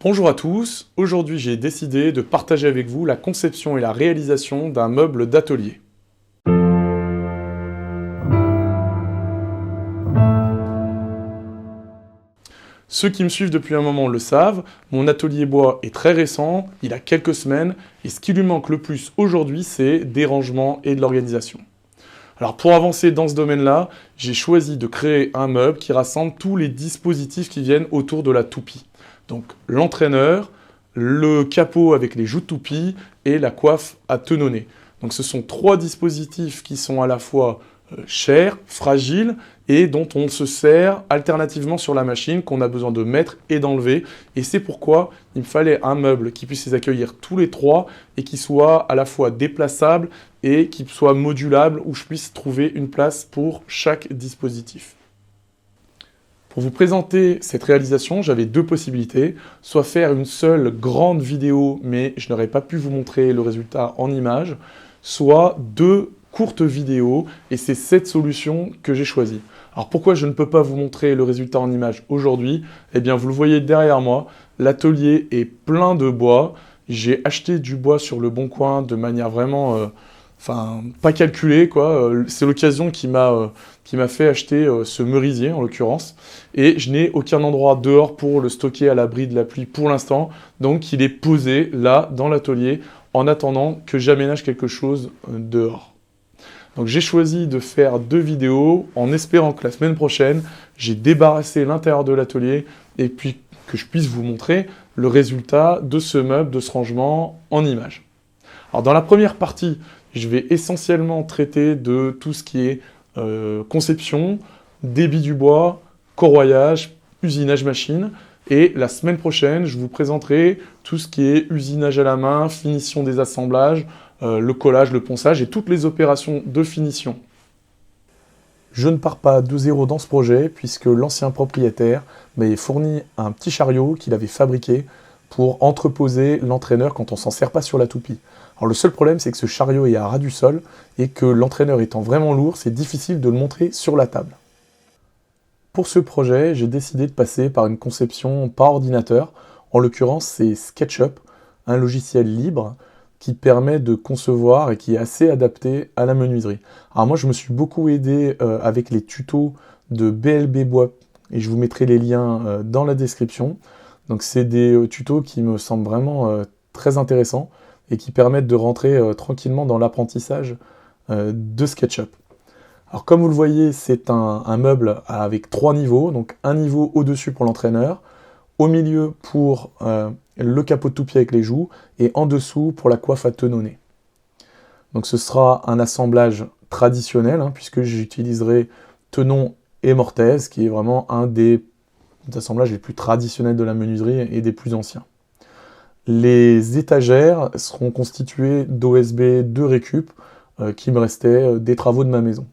Bonjour à tous, aujourd'hui j'ai décidé de partager avec vous la conception et la réalisation d'un meuble d'atelier. Ceux qui me suivent depuis un moment le savent, mon atelier bois est très récent, il a quelques semaines, et ce qui lui manque le plus aujourd'hui, c'est des rangements et de l'organisation. Alors pour avancer dans ce domaine-là, j'ai choisi de créer un meuble qui rassemble tous les dispositifs qui viennent autour de la toupie. Donc l'entraîneur, le capot avec les joues de toupie et la coiffe à tenonner. Donc ce sont trois dispositifs qui sont à la fois chers, fragiles et dont on se sert alternativement sur la machine, qu'on a besoin de mettre et d'enlever. Et c'est pourquoi il me fallait un meuble qui puisse les accueillir tous les trois et qui soit à la fois déplaçable et qui soit modulable, où je puisse trouver une place pour chaque dispositif. Pour vous présenter cette réalisation, j'avais deux possibilités, soit faire une seule grande vidéo, mais je n'aurais pas pu vous montrer le résultat en images, soit deux courtes vidéos, et c'est cette solution que j'ai choisie. Alors pourquoi je ne peux pas vous montrer le résultat en images aujourd'hui? Eh bien vous le voyez derrière moi, l'atelier est plein de bois, j'ai acheté du bois sur le Bon Coin de manière vraiment... pas calculée, quoi. C'est l'occasion qui m'a fait acheter ce merisier, en l'occurrence. Et je n'ai aucun endroit dehors pour le stocker à l'abri de la pluie pour l'instant. Donc il est posé là, dans l'atelier, en attendant que j'aménage quelque chose dehors. Donc j'ai choisi de faire deux vidéos en espérant que la semaine prochaine, j'ai débarrassé l'intérieur de l'atelier et puis que je puisse vous montrer le résultat de ce meuble, de ce rangement en images. Alors dans la première partie, je vais essentiellement traiter de tout ce qui est conception, débit du bois, corroyage, usinage machine. Et la semaine prochaine, je vous présenterai tout ce qui est usinage à la main, finition des assemblages, le collage, le ponçage et toutes les opérations de finition. Je ne pars pas de zéro dans ce projet puisque l'ancien propriétaire m'avait fourni un petit chariot qu'il avait fabriqué pour entreposer l'entraîneur quand on ne s'en sert pas sur la toupie. Alors le seul problème, c'est que ce chariot est à ras du sol et que l'entraîneur étant vraiment lourd, c'est difficile de le montrer sur la table. Pour ce projet, j'ai décidé de passer par une conception par ordinateur. En l'occurrence, c'est SketchUp, un logiciel libre qui permet de concevoir et qui est assez adapté à la menuiserie. Alors moi, je me suis beaucoup aidé avec les tutos de BLB Bois et je vous mettrai les liens dans la description. Donc c'est des tutos qui me semblent vraiment très intéressants et qui permettent de rentrer tranquillement dans l'apprentissage de SketchUp. Alors comme vous le voyez, c'est un meuble avec trois niveaux, donc un niveau au-dessus pour l'entraîneur, au milieu pour le capot de toupie avec les joues, et en dessous pour la coiffe à tenonner. Donc ce sera un assemblage traditionnel, puisque j'utiliserai tenon et mortaise, qui est vraiment un des assemblages les plus traditionnels de la menuiserie et des plus anciens. Les étagères seront constituées d'OSB de récup qui me restait des travaux de ma maison.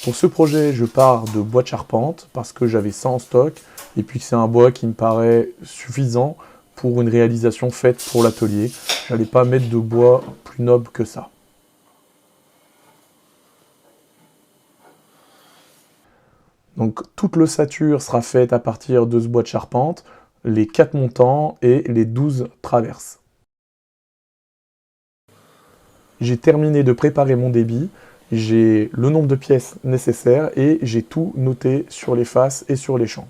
Pour ce projet, je pars de bois de charpente parce que j'avais ça en stock et puis que c'est un bois qui me paraît suffisant pour une réalisation faite pour l'atelier. Je n'allais pas mettre de bois plus noble que ça. Donc toute l'ossature sera faite à partir de ce bois de charpente, les 4 montants et les 12 traverses. J'ai terminé de préparer mon débit, j'ai le nombre de pièces nécessaires et j'ai tout noté sur les faces et sur les champs.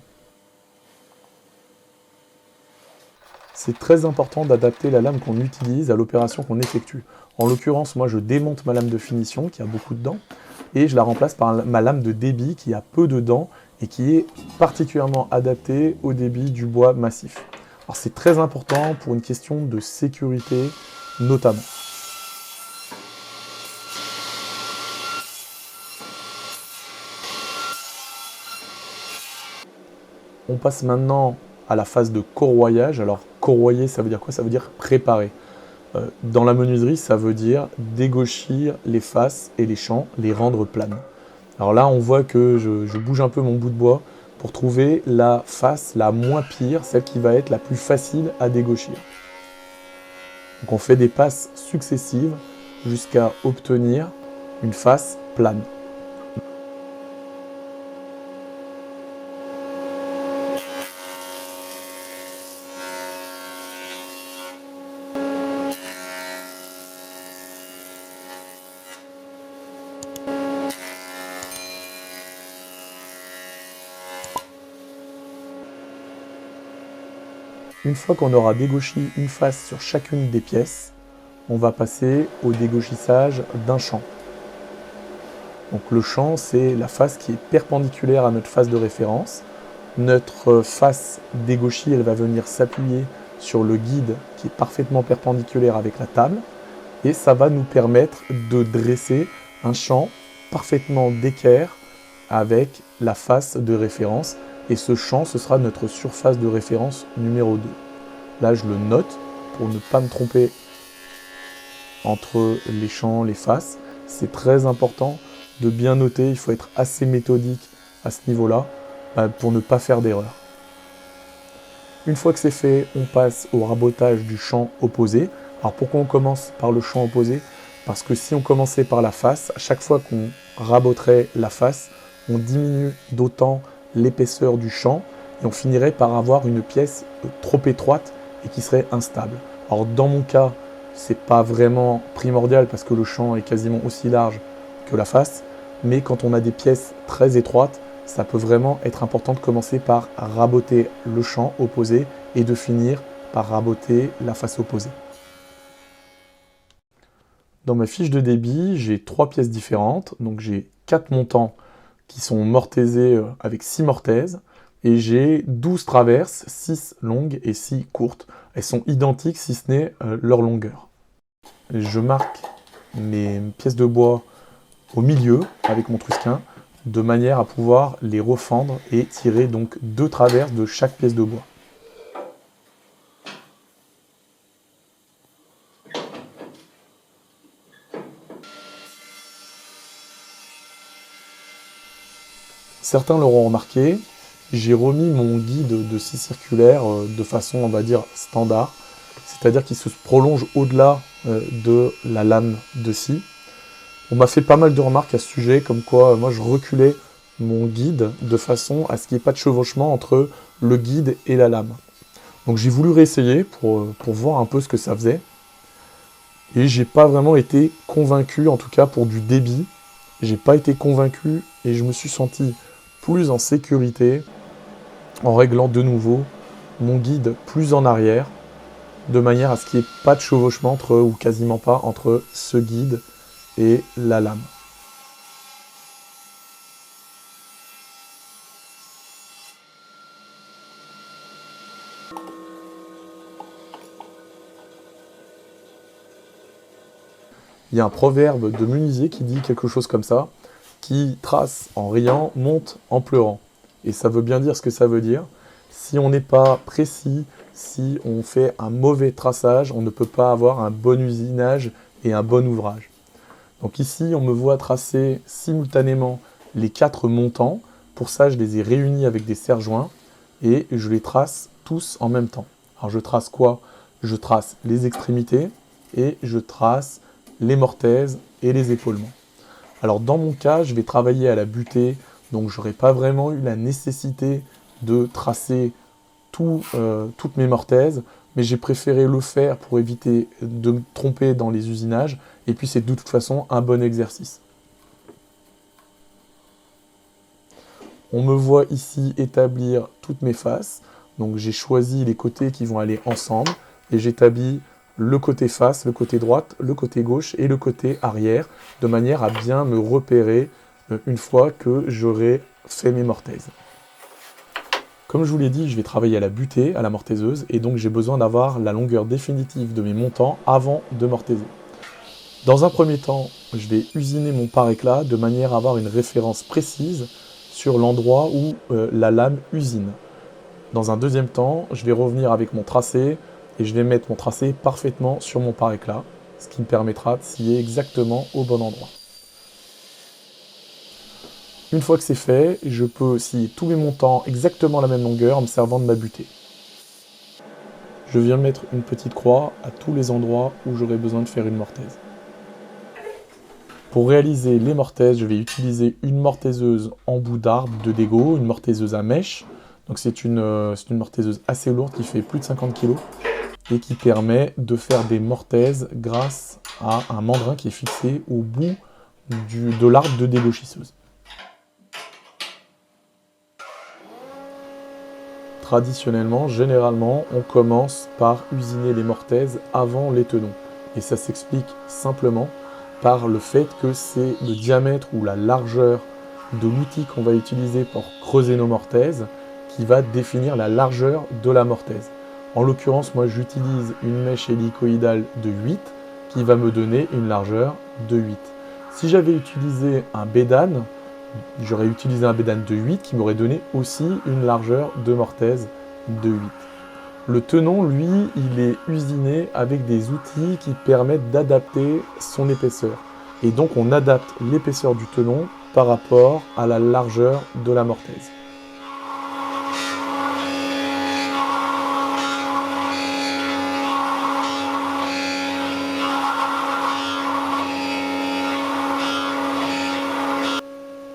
C'est très important d'adapter la lame qu'on utilise à l'opération qu'on effectue. En l'occurrence, moi je démonte ma lame de finition qui a beaucoup de dents et je la remplace par ma lame de débit qui a peu de dents et qui est particulièrement adaptée au débit du bois massif. Alors c'est très important pour une question de sécurité notamment. On passe maintenant à la phase de corroyage. Alors corroyer, ça veut dire quoi? Ça veut dire préparer. Dans la menuiserie, ça veut dire dégauchir les faces et les champs, les rendre planes. Alors là, on voit que je bouge un peu mon bout de bois pour trouver la face la moins pire, celle qui va être la plus facile à dégauchir. Donc on fait des passes successives jusqu'à obtenir une face plane. Une fois qu'on aura dégauchi une face sur chacune des pièces, on va passer au dégauchissage d'un champ. Donc le champ, c'est la face qui est perpendiculaire à notre face de référence. Notre face dégauchie, elle va venir s'appuyer sur le guide qui est parfaitement perpendiculaire avec la table. Et ça va nous permettre de dresser un champ parfaitement d'équerre avec la face de référence. Et ce champ, ce sera notre surface de référence numéro 2. Là, je le note pour ne pas me tromper entre les champs, les faces. C'est très important de bien noter, il faut être assez méthodique à ce niveau-là pour ne pas faire d'erreur. Une fois que c'est fait, on passe au rabotage du champ opposé. Alors pourquoi on commence par le champ opposé? Parce que si on commençait par la face, à chaque fois qu'on raboterait la face, on diminue d'autant l'épaisseur du champ et on finirait par avoir une pièce trop étroite et qui serait instable. Alors dans mon cas, c'est pas vraiment primordial parce que le champ est quasiment aussi large que la face, mais quand on a des pièces très étroites, ça peut vraiment être important de commencer par raboter le champ opposé et de finir par raboter la face opposée. Dans ma fiche de débit, j'ai 3 pièces différentes, donc j'ai 4 montants qui sont mortaisés avec 6 mortaises, et j'ai 12 traverses, 6 longues et 6 courtes. Elles sont identiques si ce n'est leur longueur. Je marque mes pièces de bois au milieu avec mon trusquin, de manière à pouvoir les refendre et tirer donc 2 traverses de chaque pièce de bois. Certains l'auront remarqué, j'ai remis mon guide de scie circulaire de façon, on va dire, standard, c'est-à-dire qu'il se prolonge au-delà de la lame de scie. On m'a fait pas mal de remarques à ce sujet, comme quoi moi je reculais mon guide de façon à ce qu'il n'y ait pas de chevauchement entre le guide et la lame. Donc j'ai voulu réessayer pour voir un peu ce que ça faisait. Et j'ai pas vraiment été convaincu, en tout cas pour du débit. J'ai pas été convaincu et je me suis senti plus en sécurité en réglant de nouveau mon guide plus en arrière, de manière à ce qu'il n'y ait pas de chevauchement entre, ou quasiment pas, entre ce guide et la lame. Il y a un proverbe de menuisier qui dit quelque chose comme ça, qui trace en riant, monte en pleurant. Et ça veut bien dire ce que ça veut dire. Si on n'est pas précis, si on fait un mauvais traçage, on ne peut pas avoir un bon usinage et un bon ouvrage. Donc ici, on me voit tracer simultanément les 4 montants. Pour ça, je les ai réunis avec des serre-joints et je les trace tous en même temps. Alors je trace quoi? Je trace les extrémités et je trace les mortaises et les épaulements. Alors dans mon cas, je vais travailler à la butée, donc je n'aurai pas vraiment eu la nécessité de tracer toutes mes mortaises, mais j'ai préféré le faire pour éviter de me tromper dans les usinages, et puis c'est de toute façon un bon exercice. On me voit ici établir toutes mes faces, donc j'ai choisi les côtés qui vont aller ensemble, et j'établis le côté face, le côté droite, le côté gauche et le côté arrière, de manière à bien me repérer une fois que j'aurai fait mes mortaises. Comme je vous l'ai dit, je vais travailler à la butée, à la mortaiseuse, et donc j'ai besoin d'avoir la longueur définitive de mes montants avant de mortaiser. Dans un premier temps, je vais usiner mon pare-éclat de manière à avoir une référence précise sur l'endroit où la lame usine. Dans un deuxième temps, je vais revenir avec mon tracé, et je vais mettre mon tracé parfaitement sur mon pare-éclat, ce qui me permettra de scier exactement au bon endroit. Une fois que c'est fait, je peux scier tous mes montants exactement à la même longueur en me servant de ma butée. Je viens mettre une petite croix à tous les endroits où j'aurai besoin de faire une mortaise. Pour réaliser les mortaises, je vais utiliser une mortaiseuse en bout d'arbre de dégo, une mortaiseuse à mèche. Donc c'est une mortaiseuse assez lourde qui fait plus de 50 kg et qui permet de faire des mortaises grâce à un mandrin qui est fixé au bout de l'arbre de dégauchisseuse. traditionnellement, généralement, on commence par usiner les mortaises avant les tenons. Et ça s'explique simplement par le fait que c'est le diamètre ou la largeur de l'outil qu'on va utiliser pour creuser nos mortaises qui va définir la largeur de la mortaise. En l'occurrence, moi j'utilise une mèche hélicoïdale de 8 qui va me donner une largeur de 8. Si j'avais utilisé un bédane, j'aurais utilisé un bédane de 8 qui m'aurait donné aussi une largeur de mortaise de 8. Le tenon, lui, il est usiné avec des outils qui permettent d'adapter son épaisseur. Et donc on adapte l'épaisseur du tenon par rapport à la largeur de la mortaise.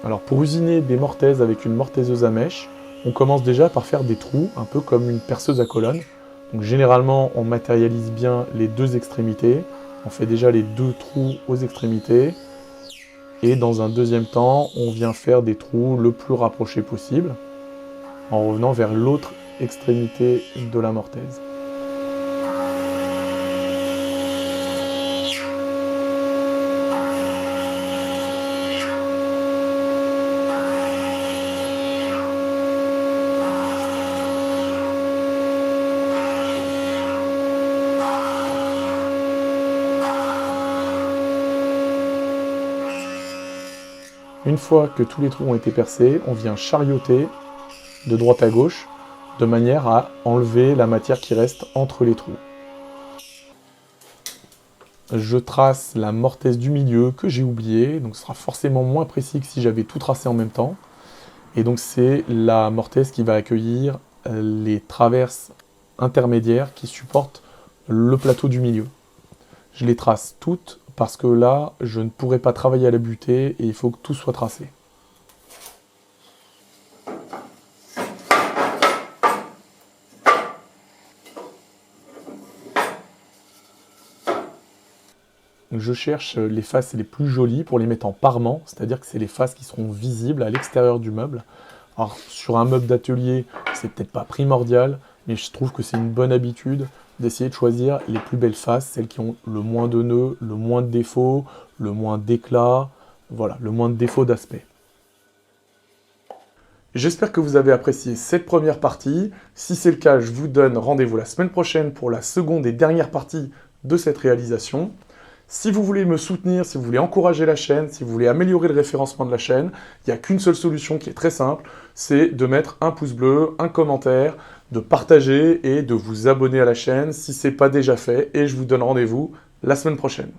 Alors pour usiner des mortaises avec une mortaiseuse à mèche, on commence déjà par faire des trous, un peu comme une perceuse à colonne. Donc généralement, on matérialise bien les deux extrémités. On fait déjà les deux trous aux extrémités. Et dans un deuxième temps, on vient faire des trous le plus rapprochés possible, en revenant vers l'autre extrémité de la mortaise. Une fois que tous les trous ont été percés, on vient charioter de droite à gauche de manière à enlever la matière qui reste entre les trous. Je trace la mortaise du milieu que j'ai oubliée, donc ce sera forcément moins précis que si j'avais tout tracé en même temps. Et donc c'est la mortaise qui va accueillir les traverses intermédiaires qui supportent le plateau du milieu. Je les trace toutes parce que là, je ne pourrai pas travailler à la butée et il faut que tout soit tracé. Je cherche les faces les plus jolies pour les mettre en parement, c'est-à-dire que c'est les faces qui seront visibles à l'extérieur du meuble. Alors sur un meuble d'atelier, c'est peut-être pas primordial, mais je trouve que c'est une bonne habitude d'essayer de choisir les plus belles faces, celles qui ont le moins de nœuds, le moins de défauts, le moins d'éclat, voilà, le moins de défauts d'aspect. J'espère que vous avez apprécié cette première partie. Si c'est le cas, je vous donne rendez-vous la semaine prochaine pour la seconde et dernière partie de cette réalisation. Si vous voulez me soutenir, si vous voulez encourager la chaîne, si vous voulez améliorer le référencement de la chaîne, il n'y a qu'une seule solution qui est très simple, c'est de mettre un pouce bleu, un commentaire, de partager et de vous abonner à la chaîne si ce n'est pas déjà fait. Et je vous donne rendez-vous la semaine prochaine.